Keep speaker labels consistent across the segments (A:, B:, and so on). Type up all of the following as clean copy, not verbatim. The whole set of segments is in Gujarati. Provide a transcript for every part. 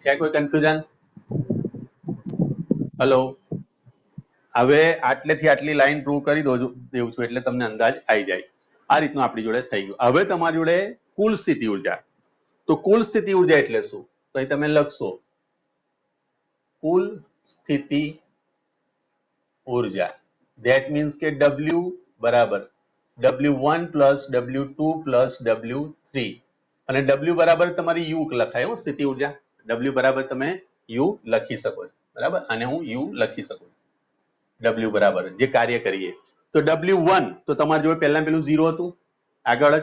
A: છે કોઈ કન્ફ્યુઝન? હેલો, હવે આટલેથી આટલી લાઈન પ્રૂવ કરી દેવું છું એટલે તમને અંદાજ આવી જાય. આ રીતનું આપણી જોડે થઈ ગયું. હવે તમારી જોડે કુલ સ્થિતિ ઉર્જા. તો કુલ સ્થિતિ ઉર્જા એટલે શું? તો અહીં તમે લખશો કુલ સ્થિતિ ઉર્જા. ધેટ મીન્સ કે W બરાબર W1 plus W2 plus W3 અને W બરાબર તમારી U લખાય હો સ્થિતિ ઉર્જા. W બરાબર તમે U લખી શકો છો બરાબર, અને હું U લખી શકું W બરાબર જે કાર્ય કરીએ તો W1 તો તમારી જોડે પહેલા પેલું 0 હતું આગળ જ,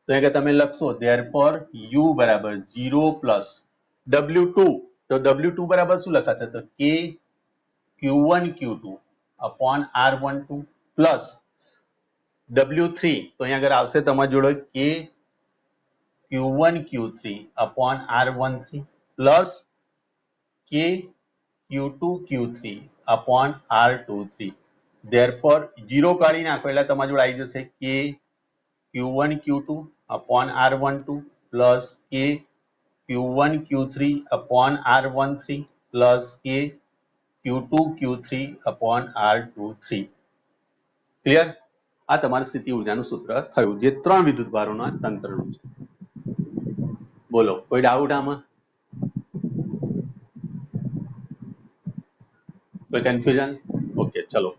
A: તો અહીંયા તમે લખશો therefore U બરાબર 0 પ્લસ W2 તો W2 બરાબર શું લખાશે તો K Q1 Q2 upon R12 plus W3 તો અહીંયા આગળ આવશે તમારી જોડે K Q1 Q3 upon R13 plus K Q2 Q3 upon R23. Therefore 0 કાઢી નાખો એટલે તમારી જોડે આવી જશે K Q1 Q2 upon R12 plus K Q1 Q3 upon R13 plus K Q2 Q3 upon R23. Clear? આ તમારી સ્થિતિ ઉર્જાનું સૂત્ર થયું જે 3 વિદ્યુતભારોના તંત્રનું છે. બોલો કોઈ ડાઉટ આમાં? કોઈ કન્ફ્યુઝન? ઓકે ચલો,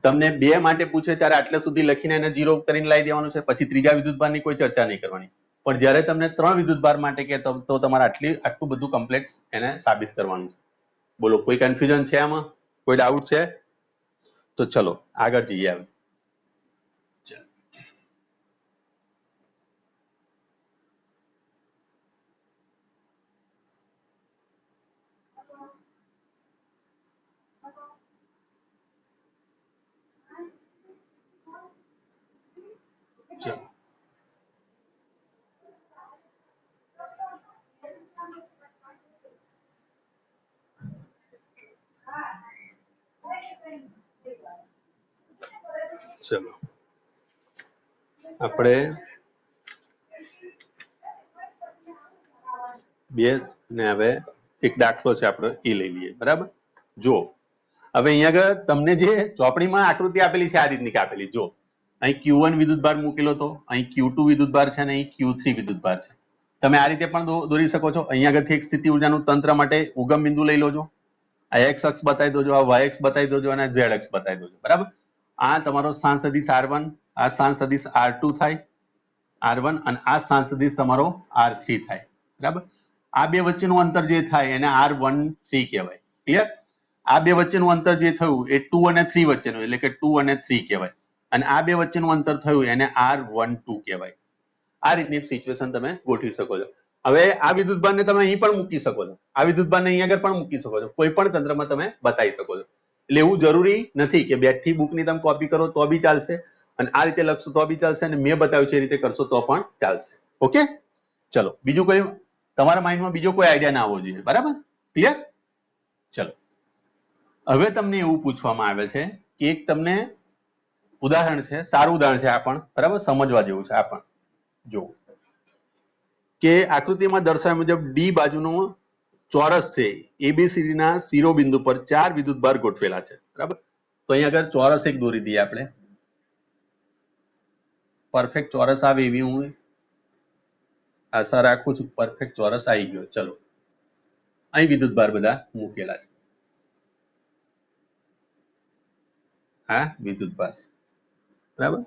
A: તમને 2 માટે પૂછે ત્યારે આટલે સુધી લખીને એને 0 કરીને લાવી દેવાનું છે, પછી ત્રીજા વિદ્યુતભારની કોઈ ચર્ચા નહીં કરવાની. પણ જ્યારે તમને 3 વિદ્યુતભાર માટે કે તો તમારે આટલું બધું કમ્પ્લેક્સ એને સાબિત કરવાનું છે. બોલો કોઈ કન્ફ્યુઝન છે આમાં? કોઈ ડાઉટ છે? તો ચલો આગળ જઈએ. આવે ચલો ચલો આપણે 2 ને હવે એક દાખલો છે આપણે એ લઈ લઈએ બરાબર. જો હવે અહીંયા આગળ તમને જે ચોપડીમાં આકૃતિ આપેલી છે આ રીતની આપેલી, જો અહીં Q1 વિદ્યુતભાર મૂકેલો હતો, અહીં Q2 વિદ્યુતભાર છે અને અહીં Q3 વિદ્યુતભાર છે. તમે આ રીતે પણ દોરી શકો છો. અહીંયા આગળથી એક સ્થિતિ ઉર્જાનું તંત્ર માટે ઉગમ બિંદુ લઈ લોજો, આ x અક્ષ બતાવી દોજો, આ y અક્ષ બતાવી દોજો અને z અક્ષ બતાવી દોજો બરાબર. આ તમારો સ્થાન સદિશ R1, આ સ્થાન સદિશ R2 થાય R1 અને આ સ્થાન સદિશ તમારો R3 થાય બરાબર. આ બે વચ્ચેનું અંતર જે થાય એને R13 કહેવાય. ક્લિયર? આ બે વચ્ચેનું અંતર જે થયું એ 2 અને 3 વચ્ચેનું એટલે કે 2 અને 3 કહેવાય, અને આ બે વચ્ચેનું અંતર થયું એને R12 કહેવાય. આ રીતની સિચ્યુએશન તમે ગોઠવી શકો છો. હવે આ વિદ્યુતભારને તમે અહીં પણ મૂકી શકો છો, આ વિદ્યુતભારને અહીં આગળ પણ મૂકી શકો છો, કોઈ પણ તંત્રમાં તમે બતાવી શકો છો. એટલે એવું જરૂરી નથી કે બેઠી બુકની તમે કોપી કરો તો બી ચાલશે અને આ રીતે લખશો તો બી ચાલશે અને મેં બતાવ્યું છે એ રીતે કરશો તો પણ ચાલશે. ઓકે ચલો, બીજું કોઈ તમારા માઇન્ડમાં બીજો કોઈ આઈડિયા ના આવવો જોઈએ બરાબર. ક્લિયર? ચલો હવે તમને એવું પૂછવામાં આવે છે કે એક તમને ઉદાહરણ છે, સારું ઉદાહરણ છે આ પણ બરાબર, સમજવા જેવું છે આ પણ. જો કે આકૃતિમાં દર્શાવ્યા મુજબ ડી બાજુનો ચોરસ છે, એબીસીડી ના શિરોબિંદુ પર 4 વિદ્યુતભાર ગોઠવેલા છે બરાબર. તો અહીંયા આગળ ચોરસ એક દોરી દઈએ આપણે, પરફેક્ટ ચોરસ આવે એવી હું આશા રાખું છું. પરફેક્ટ ચોરસ આવી ગયો. ચલો અહીં વિદ્યુતભાર બધા મૂકેલા છે, આ વિદ્યુતભાર બરાબર.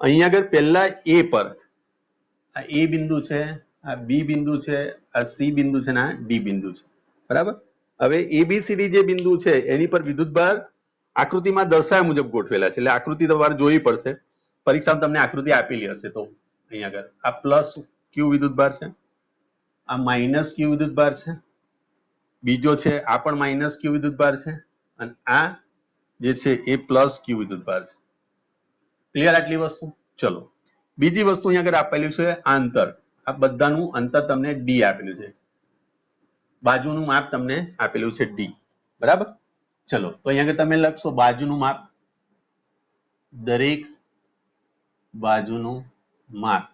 A: અહીંયા આગળ પહેલા એ પર આ એ બિંદુ છે, આ બી બિંદુ છે, આ સી બિંદુ છે ને આ ડી બિંદુ છે બરાબર. હવે એબીસીડી જે બિંદુ છે એની પર વિદ્યુતભાર આકૃતિમાં દર્શાવ્યા મુજબ ગોઠવેલા છે. એટલે આકૃતિ તમારે જોવી પડશે, પરીક્ષામાં તમને આકૃતિ આપેલી હશે તો. અહીંયા આગળ આ પ્લસ ક્યુ વિદ્યુતભાર છે, આ માઇનસ ક્યુ વિદ્યુતભાર છે, બીજો છે આ પણ માઇનસ ક્યુ વિદ્યુતભાર છે અને આ જે છે એ પ્લસ ક્યુ વિદ્યુતભાર છે. ક્લિયર આટલી વસ્તુ? ચલો બીજી વસ્તુ અહીંયા આગળ આપેલું છે અંતર. આ બધાનું અંતર તમને ડી આપેલું છે, બાજુનું માપ તમને આપેલું છે ડી બરાબર. ચલો તો અહીંયા આગળ તમે લખશો બાજુનું માપ, દરેક બાજુનું માપ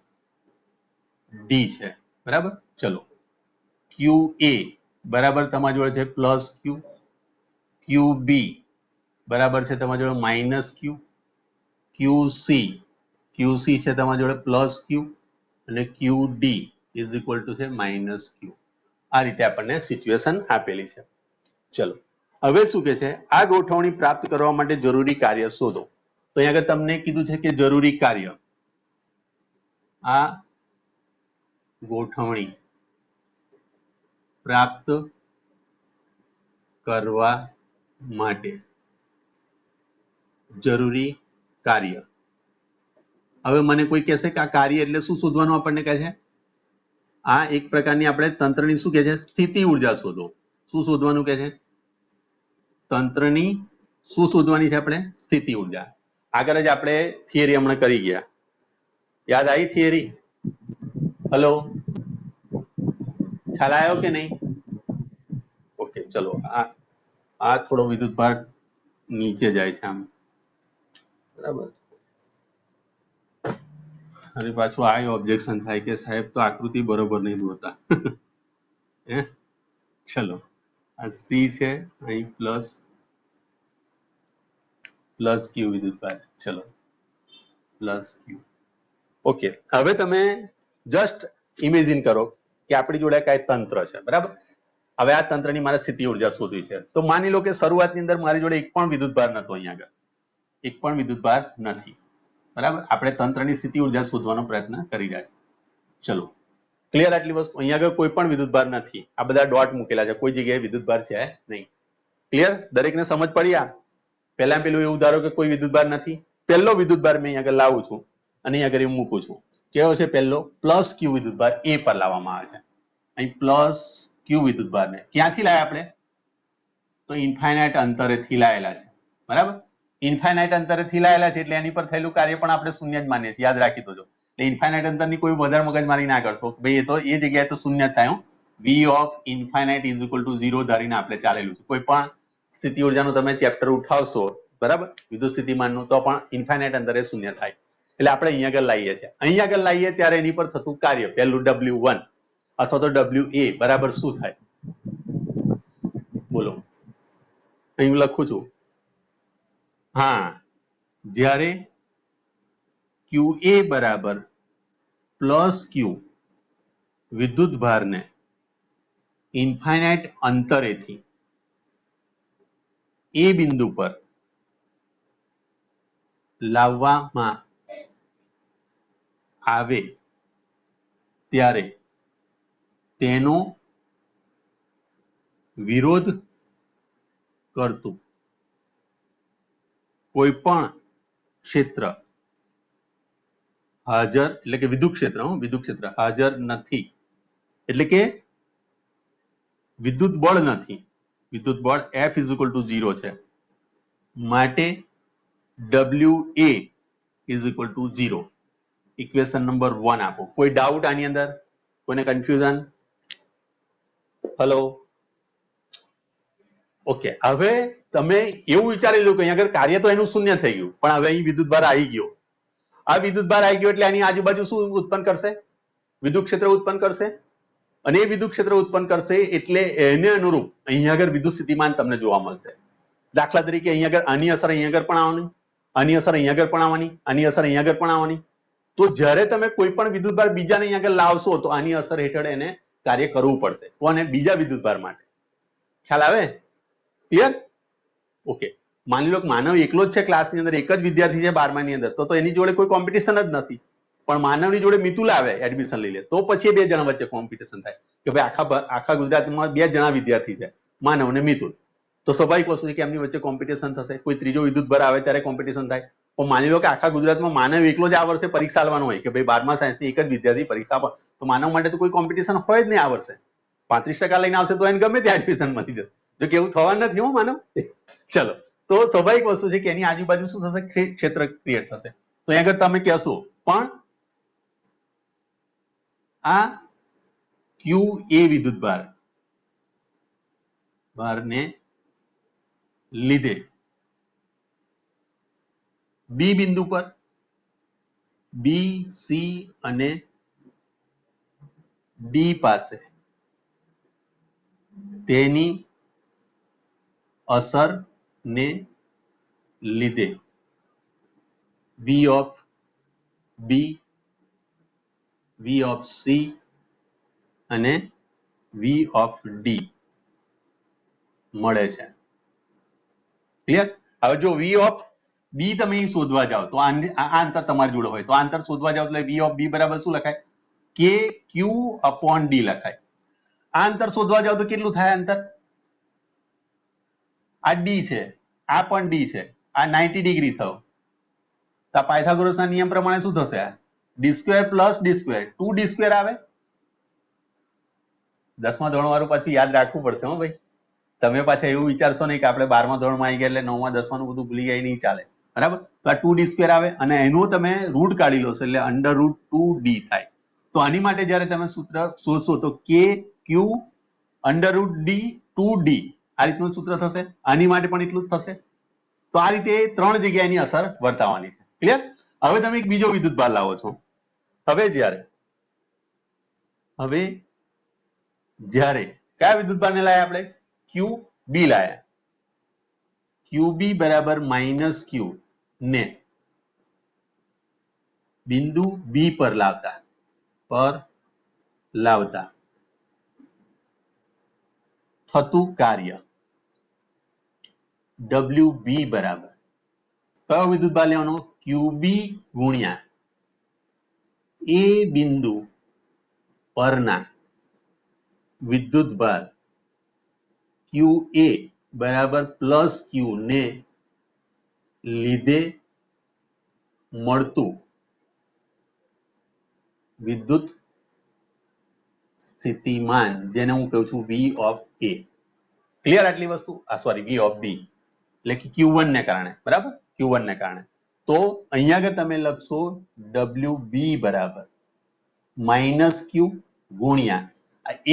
A: ડી છે બરાબર. ચલો ક્યુ એ બરાબર તમારી જોડે છે પ્લસ ક્યુ, ક્યુ બી બરાબર છે તમારી જોડે માઇનસ ક્યુ, ક્યુ સી છે તમારી જોડે પ્લસ ક્યુ અને ક્યુ ડી ઇઝ ઇક્વલ ટુ છે માઇનસ ક્યુ. આ રીતે આપણને સિચ્યુએશન આપેલી છે. ચલો હવે શું કે છે, આ ગોઠવણી પ્રાપ્ત કરવા માટે જરૂરી કાર્ય શોધો. તો અહીંયા આગળ તમને કીધું છે કે જરૂરી કાર્ય, આ ગોઠવણી પ્રાપ્ત કરવા માટે જરૂરી કાર્ય. હવે મને કોઈ કહેશે કે આ કાર્ય એટલે શું શોધવાનું આપણને કહે છે? આ એક પ્રકારની આપણે તંત્રની શું કહે છે, સ્થિતિ ઉર્જા શોધો. શું શોધવાનું કહે છે? તંત્રની શું શોધવાની છે આપણે? સ્થિતિ ઉર્જા. આગળ જ આપણે થિયરી હમણાં કરી ગયા, યાદ આવી થિયરી? હલો, ખ્યાલ આવ્યો કે નહીં? ઓકે ચલો, આ થોડો વિદ્યુત ભાર નીચે જાય છે આમ, બરાબર. અને પાછું આ ઓબ્જેક્શન થાય કે સાહેબ તો આકૃતિ બરોબર નહીં દોરતા. હે ચલો, આ સી છે, અહીં પ્લસ ક્યુ વિદ્યુત ભાર. ચલો પ્લસ ક્યુ. ઓકે, હવે તમે જસ્ટ ઇમેજિન કરો કે આપણી જોડે કઈ તંત્ર છે, બરાબર. હવે આ તંત્રની મારે સ્થિતિ ઉર્જા શોધવી છે. તો માની લો કે શરૂઆતની અંદર મારી જોડે એક પણ વિદ્યુત ભાર નતો, અહીંયા આગળ એક પણ વિદ્યુત ભાર નથી, બરાબર. આપણે તંત્રની સ્થિતિ ઉર્જા શોધવાનો પ્રયત્ન કરી રહ્યા છીએ. ચલો ક્લિયર આટલી વસ્તુ? અહીંયા આગળ કોઈ પણ વિદ્યુત ભાર નથી, આ બધા ડોટ મૂકેલા છે, કોઈ જગ્યાએ વિદ્યુત ભાર છે નહીં. ક્લિયર? દરેકને સમજ પડી? આ પહેલા પેલું એવું ધારો કે કોઈ વિદ્યુત ભાર નથી, પહેલો વિદ્યુત ભાર મેં અહીંયા આગળ લાવું છું અને અહીંયા આગળ મૂકું છું. કેવો છે પહેલો? પ્લસ ક્યુ વિદ્યુત ભાર એ પર લાવવામાં આવે છે. અહીં પ્લસ ક્યુ વિદ્યુત ભાર ને ક્યાંથી લાયા આપણે? તો ઇન્ફાઇનાઇટ અંતરેથી લાયેલા છે, બરાબર. ઇન્ફાઇનાઇટ અંતરેથી લાયેલા છે એટલે એની પર થયેલું કાર્ય પણ આપણે શૂન્ય જ માનીએ છીએ, યાદ રાખી દેજો. એટલે ઇન્ફાઇનાઇટ અંતરની કોઈ વધારે મગજમારી ના કરશો, ભાઈ એ તો એ જગ્યાએ તો શૂન્ય થાય. V of infinite is equal to 0 ધારીને આપણે ચાલેલું છે. કોઈ પણ સ્થિતિ ઉર્જાનું તમે ચેપ્ટર ઉઠાવશો, બરાબર, વિદ્યુત સ્થિતિમાનનું, તો પણ ઇન્ફાઇનાઇટ અંતરે શૂન્ય થાય. એટલે આપણે અહીંયા આગળ લાવીએ છીએ. અહીંયા આગળ લાવીએ ત્યારે એની પર થતું કાર્ય પહેલું W1 અથવા તો WA બરાબર શું થાય? બોલો, અહીં હું લખું છું. હા, જ્યારે QA બરાબર પ્લસ ક્યુ વિદ્યુત ભારને ઇન્ફાઇનાઇટ અંતરેથી એ બિંદુ પર લાવવામાં આવે ત્યારે તેનો વિરોધ કરતું કોઈ પણ ક્ષેત્ર હાજર, એટલે કે વિદ્યુત ક્ષેત્ર હાજર નથી. એટલે કે વિદ્યુત બળ નથી, વિદ્યુત બળ F ઇઝ ઇક્વલ ટુ 0 છે, માટે WA is equal to 0. Equation number 1 આપો. કોઈ ડાઉટ આની અંદર? કોઈને કન્ફ્યુઝન? Hello, okay. હવે તમે એવું વિચારી લો કે અહીંયા આગળ કાર્ય તો એનું શૂન્ય થઈ ગયું, પણ હવે અહીં વિદ્યુત ભાર આવી ગયો. આ વિદ્યુત ભાર આવી ગયો એટલે આની આજુબાજુ શું ઉત્પન્ન કરશે? વિદ્યુત ક્ષેત્ર ઉત્પન્ન કરશે. અને એ વિદ્યુત ક્ષેત્ર ઉત્પન્ન કરશે એટલે એને અનુરૂપ અહીંયા આગળ વિદ્યુત સ્થિતિમાન તમને જોવા મળશે. દાખલા તરીકે અહીંયા આગળ આની અસર અહીંયા આગળ પણ આવવાની, આની અસર અહીંયા આગળ પણ આવવાની, આની અસર અહીંયા આગળ પણ આવવાની. તો જ્યારે તમે કોઈ પણ વિદ્યુત ભાર બીજાને અહીંયા આગળ લાવશો તો આની અસર હેઠળ એને કાર્ય કરવું પડશે. કોને? બીજા વિદ્યુત ભાર માટે. ખ્યાલ આવે? ક્લિયર? ઓકે. માની લો કે માનવ એકલો જ છે ક્લાસની અંદર, એક જ વિદ્યાર્થી છે 12મા ની અંદર, તો એની જોડે કોઈ કોમ્પિટિશન જ નથી. પણ માનવની જોડે મિતુલ આવે, એડમિશન લઈ લે, તો પછી બે જણા વચ્ચે કોમ્પિટિશન થાય કે ભાઈ આખા ગુજરાતમાં 2 જણા વિદ્યાર્થી છે, માનવ અને મિતુલ. તો સ્વાભાવિક વસ્તુ છે કે એમની વચ્ચે કોમ્પિટિશન થશે. કોઈ ત્રીજો વિદ્યુત ભાર આવે ત્યારે કોમ્પિટિશન થાય. પણ માની લો કે આખા ગુજરાતમાં માનવ એકલો જ આ વર્ષે પરીક્ષા આલવાનો હોય કે ભાઈ 12મા સાયન્સની એક જ વિદ્યાર્થી પરીક્ષા આપે, તો માનવ માટે તો કોઈ કોમ્પિટિશન હોય જ નહીં આ વર્ષે. 35% લઈને આવશે તો એને ગમે ત્યાં એડમિશન મળી જશે. જો કે એવું થવાનું નથી હો માનવ. ચલો, તો સ્વાભાવિક વસ્તુ છે કે એની આજુબાજુ શું થશે? ક્ષેત્ર ક્રિએટ થશે. તો અહીં આગળ તમે કહેશો પણ આ QA વિદ્યુત ભારને લીધે બી બિંદુ પર બી, સી અને ડી પાસે તેની અસર ને લીધે V of B, V of C અને V of D મળે છે. ક્લિયર? હવે જો V of B તમે શોધવા જાઓ તો આ અંતર તમારી જોડે હોય તો આ અંતર શોધવા જાઓ એટલે V of B બરાબર શું લખાય? KQ upon D લખાય. આ અંતર શોધવા જાઓ તો કેટલું થાય અંતર? આ D છે, આ પણ D છે, આ 90 ડિગ્રી થયો. તો આ પાયથાગોરસના નિયમ પ્રમાણે શું થશે? D square plus D square 2D square આવે. 10મા ધોરણ વાળું પાછું યાદ રાખવું પડશે હો ભાઈ. તમે પાછા એવું વિચારશો નહીં કે આપણે 12મા ધોરણમાં આવી ગયા એટલે 9મા 10માનું બધું ભૂલી જાય નહીં ચાલે. બરાબર? તો આ 2D સ્ક્વેર આવે અને એનું તમે રૂટ કાઢી લો એટલે અંડર રૂટ 2D થાય. તો આની માટે જ્યારે તમે સૂત્ર શોધશો તો KQ under route D 2D આ રીતનું સૂત્ર થશે. આની માટે પણ એટલું જ થશે. તો આ રીતે 3 જગ્યાએ એની અસર વર્તાવાની છે. ક્લિયર? હવે તમે એક બીજો વિદ્યુત ભાર લાવો છો. હવે જ્યારે કયા વિદ્યુત ભારને લાયા આપણે? QB લાયા. QB બરાબર માઇનસ Q ને બિંદુ B પર લાવતા થતું કાર્ય WB બરાબર કયો વિદ્યુત ભાર લેવાનો? QB ગુણ્યા એ બિંદુ પરના વિદ્યુત ભાર QA બરાબર પ્લસ Q ને લીધે મળતું વિદ્યુત સ્થિતિમાન જેને હું કહું છું V of A. ક્લિયર આટલી વસ્તુ? V of B એટલે કે Q1 ને કારણે. બરાબર? Q1 ને કારણે. તો અહીંયા આગળ તમે લખશો WB બરાબર માઇનસ Q ગુણ્યા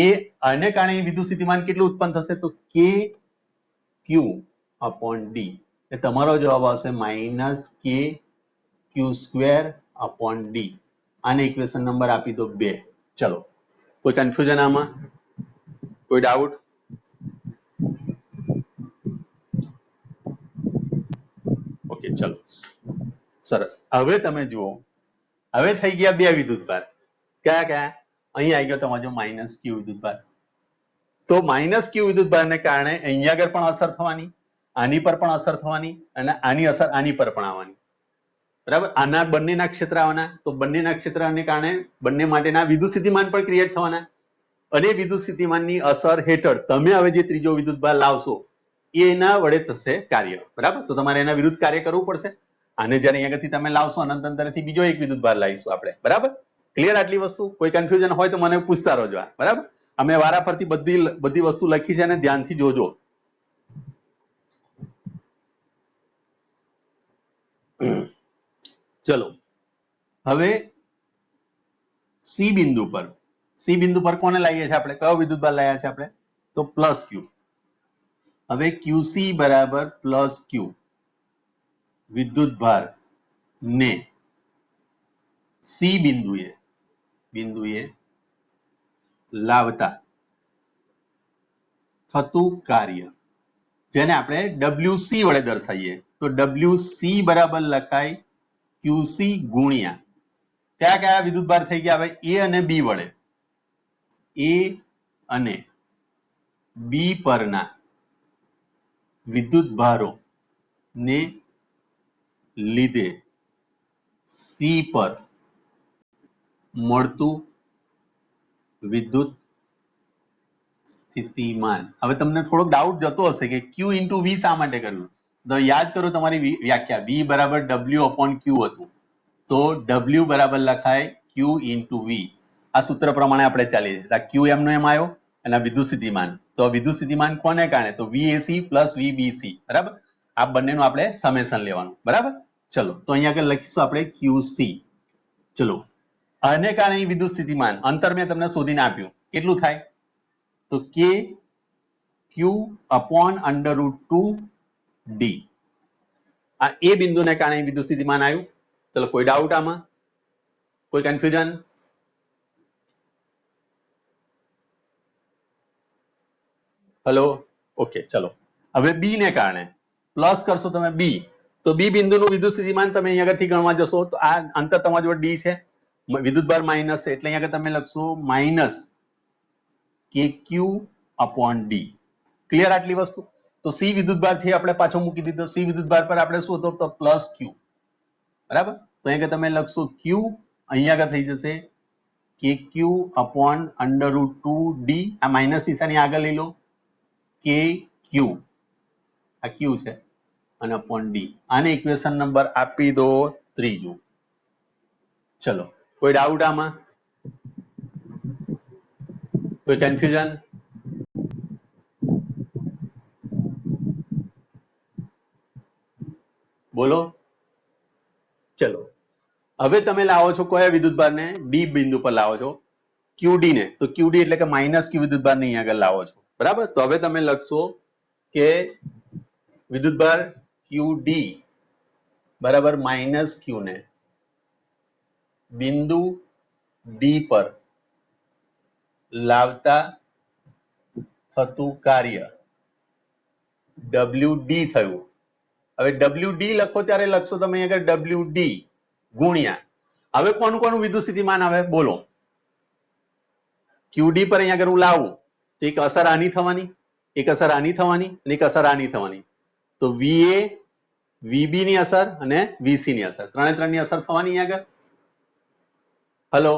A: એ આને કારણે વિદ્યુત સ્થિતિમાન કેટલું ઉત્પન્ન થશે? તો KQ upon D. એ તમારો જવાબ આવશે minus KQ square upon D. આને ઇક્વેશન નંબર આપી દો 2. ચલો, કોઈ કન્ફ્યુઝન આમાં? કોઈ ડાઉટ? ઓકે, ચલો સરસ. હવે તમે જુઓ, હવે થઈ ગયા 2 વિદ્યુત ભાર. કયા? અહીં આવી ગયો તમારો માઇનસ Q વિદ્યુત ભાર. તો માઇનસ Q વિદ્યુત ભારને કારણે અહીંયા આગળ પણ અસર થવાની, આની પર પણ અસર થવાની અને આની અસર આની પર પણ આવવાની. બરાબર? આના બંનેના ક્ષેત્ર આવવાના. તો બંનેના ક્ષેત્રને કારણે બંને માટેના વિદ્યુત સ્થિતિમાન પણ ક્રિએટ થવાના અને વિદ્યુત સ્થિતિમાનની અસર હેઠળ તમે હવે જે ત્રીજો વિદ્યુત ભાર લાવશો એના વડે થશે કાર્ય. બરાબર? તો તમારે એના વિરુદ્ધ કાર્ય કરવું પડશે. આને જ્યારે અહીંયાથી તમે લાવશો અનંત અંતરેથી બીજો એક વિદ્યુત ભાર લાવીશું આપણે. બરાબર? ક્લિયર આટલી વસ્તુ? કોઈ કન્ફ્યુઝન હોય તો મને પૂછતા રહેજો. બરાબર? અમે વારાફરતી બધી વસ્તુ લખી છે અને ધ્યાનથી જોજો. ચલો, હવે C બિંદુ પર કોને લાવીએ છીએ આપણે? કયો વિદ્યુત ભાર લાવ્યા છે આપણે? તો પ્લસ Q. હવે QC બરાબર પ્લસ Q વિદ્યુત ભાર ને C બિંદુએ લાવતા થતું કાર્ય જેને આપણે WC વડે દર્શાવીએ. તો WC બરાબર લખાય QC ગુણ્યા કયા વિદ્યુત ભાર થઈ ગયા? હવે A અને B વડે. A અને B પરના વિદ્યુત ભારો ને લીધે C પર મળતું વિદ્યુત સ્થિતિમાન. હવે તમને થોડોક ડાઉટ જતો હશે કે Q into V શા માટે કર્યું? તો યાદ કરો તમારી વ્યાખ્યા. V બરાબર W upon Q હતું. તો W બરાબર લખાય Q into V. આ સૂત્ર પ્રમાણે આપણે ચાલીએ છીએ. Q એમનો એમ આવ્યો અને વિદ્યુત સ્થિતિમાન. તો વિદ્યુત સ્થિતિમાન કોને કારણે? તો VAC પ્લસ VBC. બરાબર? આ બંનેનું આપણે સમેશન લેવાનું. બરાબર? ચલો, તો અહીંયા આગળ લખીશું આપણે QC. ચલો, આને કારણે વિદ્યુત સ્થિતિમાન અંતર મેં તમને શોધીને આપ્યું. કેટલું થાય? તો KQ upon under root 2D. આ એ બિંદુને કારણે વિદ્યુત સ્થિતિમાન આવ્યું. ચલો, કોઈ ડાઉટ આમાં? કોઈ કન્ફ્યુઝન? हेलो ओके चलो હવે b ને કારણે પ્લસ કરશો તમે b તો b બિંદુનું વિદ્યુત સ્થિતિમાન તમે અહીં આગળથી ગણવા જશો તો આ અંતર તમારી જોડે d છે વિદ્યુતભાર માઇનસ છે એટલે અહીં આગળ તમે લખશો minus kq upon d clear આટલી વસ્તુ તો c વિદ્યુતભાર છે આપણે પાછો મૂકી દીધો c વિદ્યુતભાર પર આપણે શું હતો તો પ્લસ q બરાબર તો અહીં આગળ તમે લખશો q અહીં આગળ થઈ જશે kq upon under root 2d આ માઇનસ નિશાની આગળ લઈ લો kq આ q છે અને upon d આને ઇક્વેશન નંબર આપી દો ત્રીજું ચલો કોઈ ડાઉટ આમાં કોઈ કન્ફ્યુઝન બોલો ચલો હવે તમે લાવો છો કયા વિદ્યુતભારને ડી બિંદુ પર લાવો છો QD ને તો QD એટલે કે માઇનસ q વિદ્યુતભાર ને અહીંયા આગળ લાવો છો બરાબર તો હવે તમે લખશો કે વિદ્યુતભાર QD બરાબર માઇનસ q ને બિંદુ D પર લાવતા થતું કાર્ય WD થયું હવે WD લખો ત્યારે લખશો તમે અહીં આગળ WD ગુણ્યા હવે કોનું કોનું વિદ્યુત સ્થિતિમાન આવે બોલો QD પર અહીંયા આગળ હું લાવું તો એક અસર આની થવાની એક અસર આની થવાની અને એક અસર આની થવાની તો VA VB ની અસર અને VC ની અસર ત્રણે ત્રણની અસર થવાની અહીંયા આગળ હેલો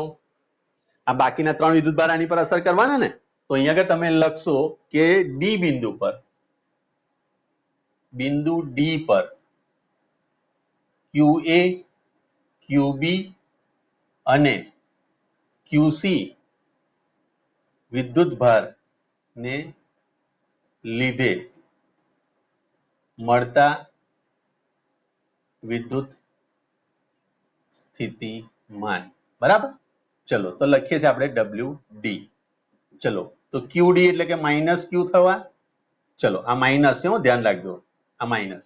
A: આ બાકીના ત્રણ વિદ્યુતભાર આની પર અસર કરવાના ને તો અહીંયા આગળ તમે લખશો કે D બિંદુ પર બિંદુ D પર QA QB અને QC વિદ્યુતભાર ને લીધે મળતા વિદ્યુત સ્થિતિમાન બરાબર ચલો તો લખીએ છીએ આપણે WD ચલો તો QD એટલે કે માઇનસ Q થવા ચલો આ માઇનસ છે ધ્યાન રાખજો આ માઇનસ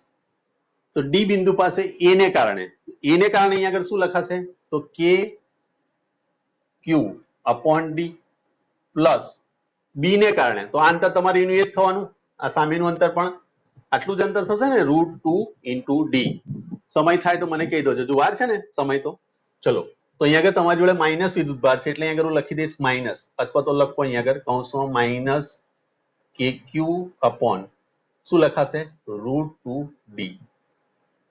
A: તો D બિંદુ પાસે A ને કારણે અહીંયા આગળ શું લખાશે તો KQ upon D plus B ને કારણે તો આ અંતર તમારે એનું એ જ થવાનું આ સામેનું અંતર પણ આટલું જ અંતર થશે ને √2 × D સમય થાય તો મને કહી દો જો વાર છે ને સમય તો ચલો તો અહીંયા આગળ તમારી જોડે માઇનસ વિદ્યુતભાર છે એટલે અહીંયા આગળ હું લખી દઈશ માઇનસ અથવા તો લખો અહીંયા આગળ કૌંસમાં માઇનસ KQ upon શું લખાશે √2D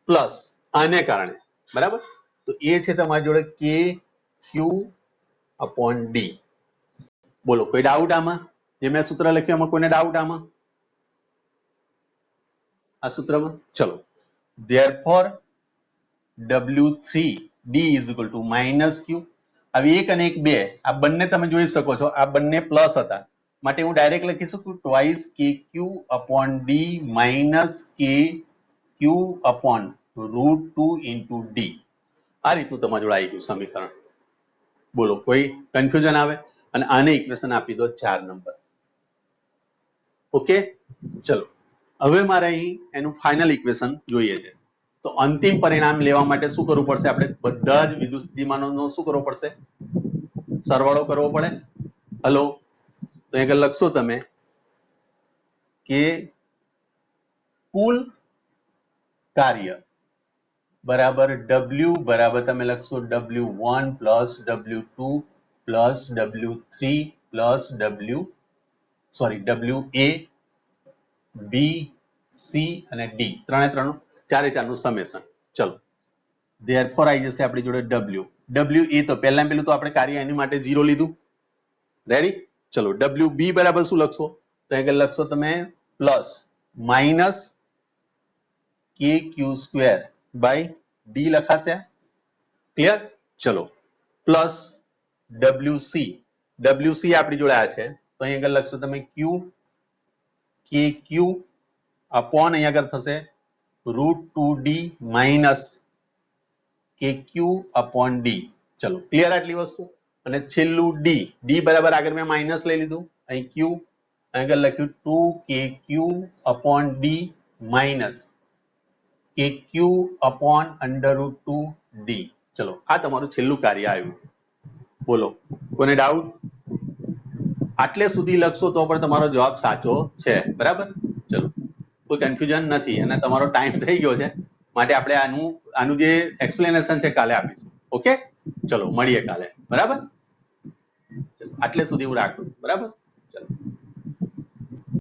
A: પ્લસ આને કારણે બરાબર તો એ છે તમારી જોડે KQ upon D બોલો કોઈ ડાઉટ આમાં જે મેં સૂત્ર લખ્યું એમાં કોઈને ડાઉટ આમાં આ સૂત્રમાં ચલો therefore W3D is equal to minus Q હવે એક અને એક બે આ બંને તમે જોઈ શકો છો આ બંને પ્લસ હતા માટે હું ડાયરેક્ટ લખી શકું twice KQ upon D minus KQ upon √2 × D આ રીતનું તમારી જોડે આવી ગયું સમીકરણ બોલો કોઈ કન્ફ્યુઝન આવે અને આને ઇક્વેશન આપી દો 4 નંબર ઓકે ચલો હવે મારે અહીં એનું ફાઇનલ ઇક્વેશન જોઈએ છે તો અંતિમ પરિણામ લેવા માટે શું કરવું પડશે આપણે બધા જ વિદ્યુત સ્થિતિમાનોનો શું કરવો પડશે સરવાળો કરવો પડે હેલો તો અહીંયા લખશો તમે કે કુલ કાર્ય બરાબર W બરાબર તમે લખશો W1 plus W2 plus W3 plus WA B C અને D ત્રણે ત્રણ ચારે ચારનું સમેશન ચલો therefore આવી જશે આપણી જોડે W એ તો પહેલા પેલું તો આપણે કાર્ય એની માટે 0 લીધું રેડી ચલો WB બરાબર શું લખશો તો અહીંયા લખશો તમે plus minus KQ² by D લખાશે ક્લિયર ચલો પ્લસ WC આપણી જોડે આ છે તો અહીંયા આગળ લખશો તમે KQ upon અહીંયા આગળ થશે √2D minus KQ upon D ચલો ક્લિયર આટલી વસ્તુ અને છેલ્લું D બરાબર આગળ મેં માઇનસ લઈ લીધું અહીં Q આગળ લખ્યું 2KQ upon D minus KQ upon √2D ચલો આ તમારું છેલ્લું કાર્ય આવ્યું બોલો કોને ડાઉટ આટલે સુધી લખશો તો પણ તમારો જવાબ સાચો છે. બરાબર, ચલો કોઈ કન્ફ્યુઝન નથી અને તમારો ટાઈમ થઈ ગયો છે માટે આપણે આનું જે એક્સપ્લેનેશન છે કાલે આપીશું. ઓકે, ચલો મળીએ કાલે. બરાબર, આટલે સુધી હું રાખું. બરાબર, ચલો.